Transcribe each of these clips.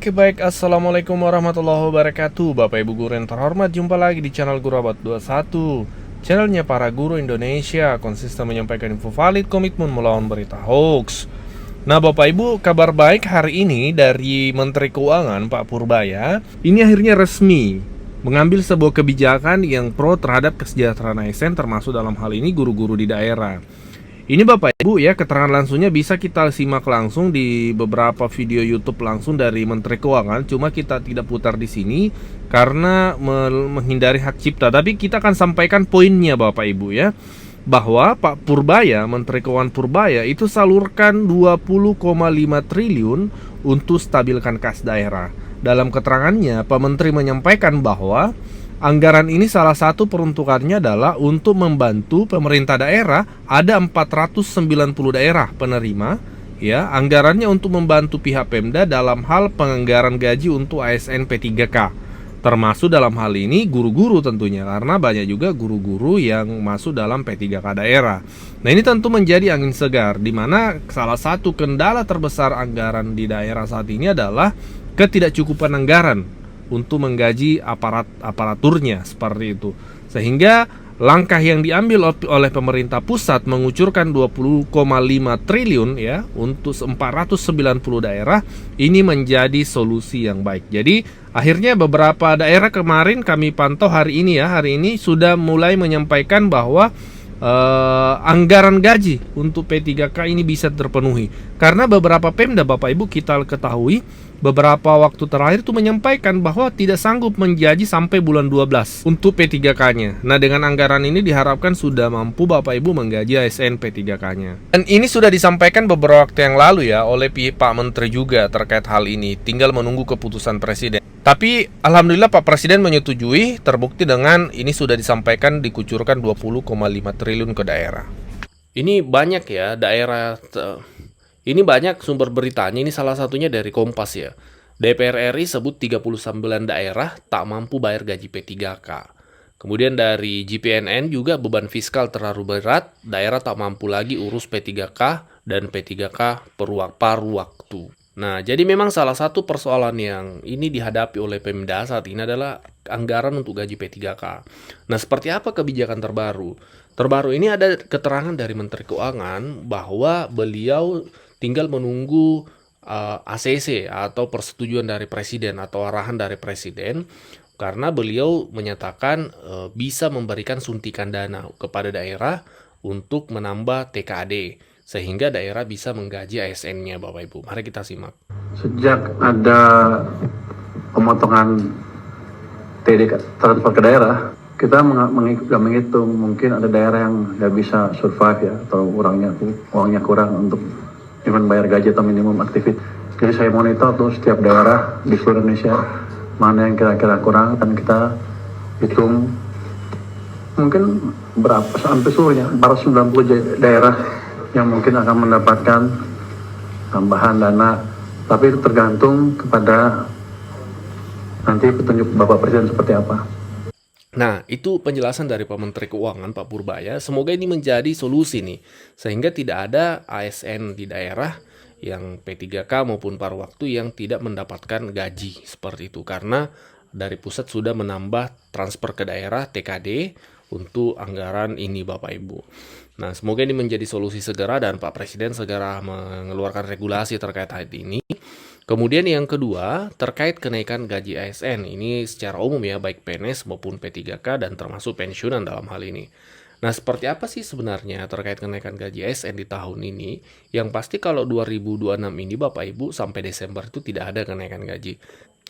Oke baik, Assalamualaikum warahmatullahi wabarakatuh. Bapak ibu guru yang terhormat, jumpa lagi di channel Guru Abad 21, channelnya para guru Indonesia, konsisten menyampaikan info valid, komitmen melawan berita hoax. Nah bapak ibu, kabar baik hari ini dari Menteri Keuangan Pak Purbaya. Ini akhirnya resmi mengambil sebuah kebijakan yang pro terhadap kesejahteraan ASN, termasuk dalam hal ini guru-guru di daerah. Ini Bapak Ibu ya, keterangan langsungnya bisa kita simak langsung di beberapa video YouTube langsung dari Menteri Keuangan. Cuma kita tidak putar di sini karena menghindari hak cipta. Tapi kita akan sampaikan poinnya Bapak Ibu ya, bahwa Pak Purbaya, Menteri Keuangan Purbaya itu salurkan 20,5 triliun untuk stabilkan kas daerah. Dalam keterangannya, Pak Menteri menyampaikan bahwa anggaran ini salah satu peruntukannya adalah untuk membantu pemerintah daerah. Ada 490 daerah penerima ya. Anggarannya untuk membantu pihak Pemda dalam hal penganggaran gaji untuk ASN P3K. Termasuk dalam hal ini guru-guru tentunya, karena banyak juga guru-guru yang masuk dalam P3K daerah. Nah ini tentu menjadi angin segar, di mana salah satu kendala terbesar anggaran di daerah saat ini adalah ketidakcukupan anggaran untuk menggaji aparaturnya seperti itu. Sehingga langkah yang diambil oleh pemerintah pusat mengucurkan 20,5 triliun ya untuk 490 daerah ini menjadi solusi yang baik. Jadi akhirnya beberapa daerah kemarin kami pantau hari ini sudah mulai menyampaikan bahwa anggaran gaji untuk P3K ini bisa terpenuhi. Karena beberapa Pemda Bapak Ibu kita ketahui beberapa waktu terakhir itu menyampaikan bahwa tidak sanggup menggaji sampai bulan 12 untuk P3K-nya. Nah dengan anggaran ini diharapkan sudah mampu Bapak Ibu menggaji ASN P3K-nya. Dan ini sudah disampaikan beberapa waktu yang lalu ya oleh Pak Menteri juga terkait hal ini. Tinggal menunggu keputusan Presiden. Tapi alhamdulillah Pak Presiden menyetujui, terbukti dengan ini sudah disampaikan dikucurkan 20,5 triliun ke daerah. Ini banyak ya daerah. Ini banyak sumber beritanya, ini salah satunya dari Kompas ya. DPR RI sebut 39 daerah tak mampu bayar gaji P3K. Kemudian dari GPNN juga beban fiskal terlalu berat, daerah tak mampu lagi urus P3K dan P3K paruh waktu. Nah, jadi memang salah satu persoalan yang ini dihadapi oleh Pemda saat ini adalah anggaran untuk gaji P3K. Nah, seperti apa kebijakan terbaru? Terbaru ini ada keterangan dari Menteri Keuangan bahwa beliau tinggal menunggu ACC atau persetujuan dari Presiden atau arahan dari Presiden, karena beliau menyatakan bisa memberikan suntikan dana kepada daerah untuk menambah TKD sehingga daerah bisa menggaji ASN-nya Bapak Ibu. Mari kita simak. Sejak ada pemotongan TD transfer ke daerah, kita menghitung mungkin ada daerah yang nggak bisa survive ya, atau uangnya kurang untuk bayar gaji atau minimum aktivitas. Jadi saya monitor tuh setiap daerah di seluruh Indonesia mana yang kira-kira kurang, dan kita hitung mungkin berapa sampai seluruhnya 490 daerah yang mungkin akan mendapatkan tambahan dana, tapi itu tergantung kepada nanti petunjuk Bapak Presiden seperti apa. Nah, itu penjelasan dari Pak Menteri Keuangan, Pak Purbaya. Semoga ini menjadi solusi nih, sehingga tidak ada ASN di daerah yang P3K maupun paruh waktu yang tidak mendapatkan gaji seperti itu. Karena dari pusat sudah menambah transfer ke daerah TKD untuk anggaran ini Bapak Ibu. Nah, semoga ini menjadi solusi segera dan Pak Presiden segera mengeluarkan regulasi terkait hal ini. Kemudian yang kedua, terkait kenaikan gaji ASN. Ini secara umum ya, baik PNS maupun P3K dan termasuk pensiunan dalam hal ini. Nah, seperti apa sih sebenarnya terkait kenaikan gaji ASN di tahun ini? Yang pasti kalau 2026 ini Bapak Ibu sampai Desember itu tidak ada kenaikan gaji.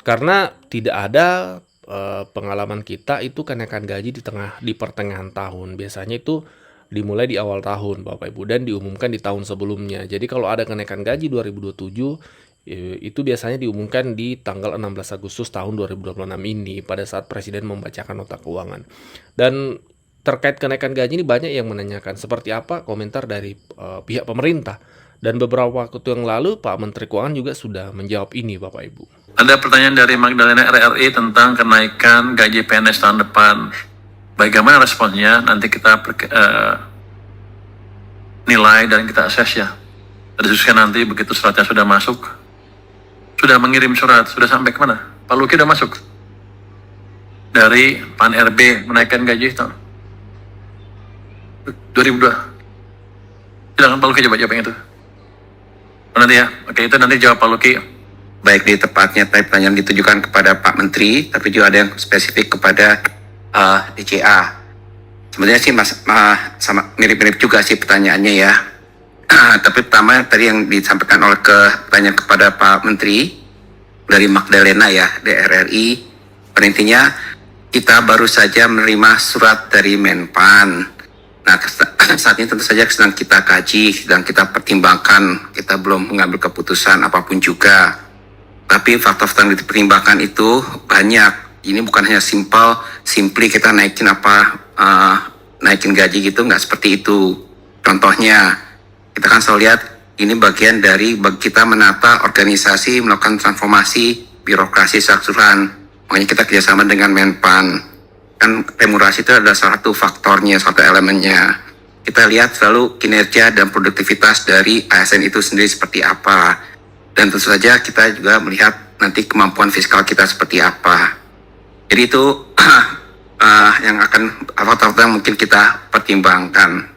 Karena tidak ada pengalaman kita itu kenaikan gaji di pertengahan tahun. Biasanya itu dimulai di awal tahun Bapak Ibu dan diumumkan di tahun sebelumnya. Jadi kalau ada kenaikan gaji 2027 itu biasanya diumumkan di tanggal 16 Agustus tahun 2026 ini pada saat Presiden membacakan nota keuangan. Dan terkait kenaikan gaji ini banyak yang menanyakan seperti apa komentar dari pihak pemerintah. Dan beberapa waktu yang lalu Pak Menteri Keuangan juga sudah menjawab ini Bapak Ibu. Ada pertanyaan dari Magdalena RRI tentang kenaikan gaji PNS tahun depan. Bagaimana responnya? Nanti kita nilai dan kita assess ya. Diskusikan nanti begitu suratnya sudah masuk. sudah mengirim surat, sudah sampai kemana? Pak Luki udah masuk dari Pan RB menaikkan gaji tahun 2002. Silakan Pak Luki coba jawab yang itu. Nanti ya, oke itu nanti jawab Pak Luki. Baik di tepatnya pertanyaan ditujukan kepada Pak Menteri, tapi juga ada yang spesifik kepada DCA. Sebenarnya sih sama mirip-mirip juga sih pertanyaannya ya. Tapi pertama tadi yang disampaikan oleh pertanyaan kepada Pak Menteri dari Magdalena ya, DRRI. Pada intinya kita baru saja menerima surat dari Menpan. Nah saat ini tentu saja sedang kita kaji, sedang kita pertimbangkan. Kita belum mengambil keputusan apapun juga. Tapi faktor-faktor yang dipertimbangkan itu banyak. Ini bukan hanya simply kita naikin naikin gaji gitu, nggak seperti itu. Contohnya kita kan selalu lihat ini bagian dari kita menata organisasi, melakukan transformasi birokrasi secara keseluruhan. Makanya kita kerjasama dengan Menpan. Kan remunerasi itu adalah salah satu faktornya, satu elemennya. Kita lihat selalu kinerja dan produktivitas dari ASN itu sendiri seperti apa. Dan tentu saja kita juga melihat nanti kemampuan fiskal kita seperti apa. Jadi itu yang akan faktor-faktor yang mungkin kita pertimbangkan.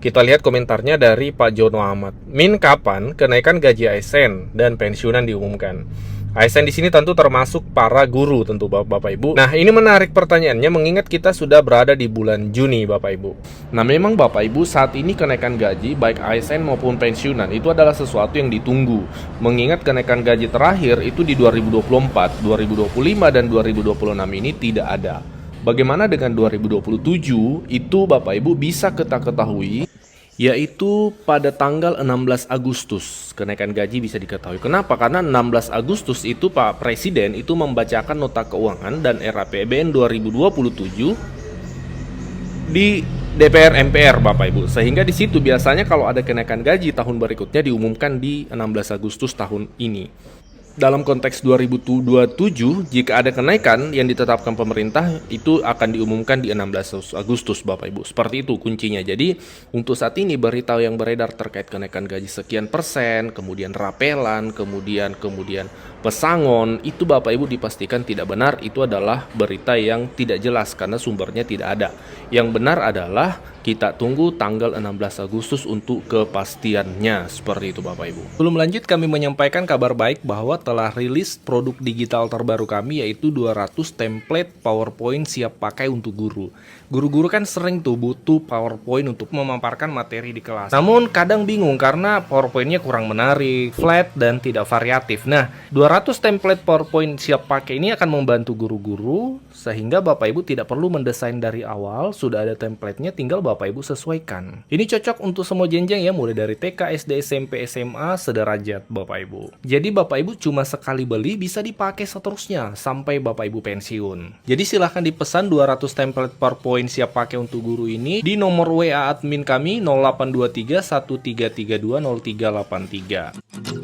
Kita lihat komentarnya dari Pak Jono Ahmad. Min, kapan kenaikan gaji ASN dan pensiunan diumumkan? ASN di sini tentu termasuk para guru tentu Bapak Ibu. Nah, ini menarik pertanyaannya mengingat kita sudah berada di bulan Juni Bapak Ibu. Nah, memang Bapak Ibu saat ini kenaikan gaji baik ASN maupun pensiunan itu adalah sesuatu yang ditunggu. Mengingat kenaikan gaji terakhir itu di 2024, 2025 dan 2026 ini tidak ada. Bagaimana dengan 2027? Itu Bapak Ibu bisa kita ketahui yaitu pada tanggal 16 Agustus kenaikan gaji bisa diketahui. Kenapa? Karena 16 Agustus itu Pak Presiden itu membacakan nota keuangan dan RAPBN 2027 di DPR MPR Bapak Ibu. Sehingga di situ biasanya kalau ada kenaikan gaji tahun berikutnya diumumkan di 16 Agustus tahun ini. Dalam konteks 2027, jika ada kenaikan yang ditetapkan pemerintah, itu akan diumumkan di 16 Agustus, Bapak Ibu. Seperti itu kuncinya. Jadi, untuk saat ini berita yang beredar terkait kenaikan gaji sekian persen, kemudian rapelan, kemudian pesangon, itu Bapak Ibu dipastikan tidak benar. Itu adalah berita yang tidak jelas karena sumbernya tidak ada. Yang benar adalah kita tunggu tanggal 16 Agustus untuk kepastiannya. Seperti itu Bapak Ibu. Sebelum lanjut kami menyampaikan kabar baik bahwa telah rilis produk digital terbaru kami yaitu 200 template PowerPoint siap pakai untuk guru. Guru-guru kan sering tuh butuh PowerPoint untuk memaparkan materi di kelas. Namun kadang bingung karena PowerPoint-nya kurang menarik, flat dan tidak variatif. Nah, 200 template PowerPoint siap pakai ini akan membantu guru-guru sehingga Bapak Ibu tidak perlu mendesain dari awal, sudah ada template-nya tinggal Bapak Ibu sesuaikan. Ini cocok untuk semua jenjang ya, mulai dari TK, SD, SMP, SMA, sederajat Bapak Ibu. Jadi Bapak Ibu cuma sekali beli bisa dipakai seterusnya sampai Bapak Ibu pensiun. Jadi silahkan dipesan 200 template PowerPoint siap pakai untuk guru ini di nomor WA admin kami 0823 1332 0383.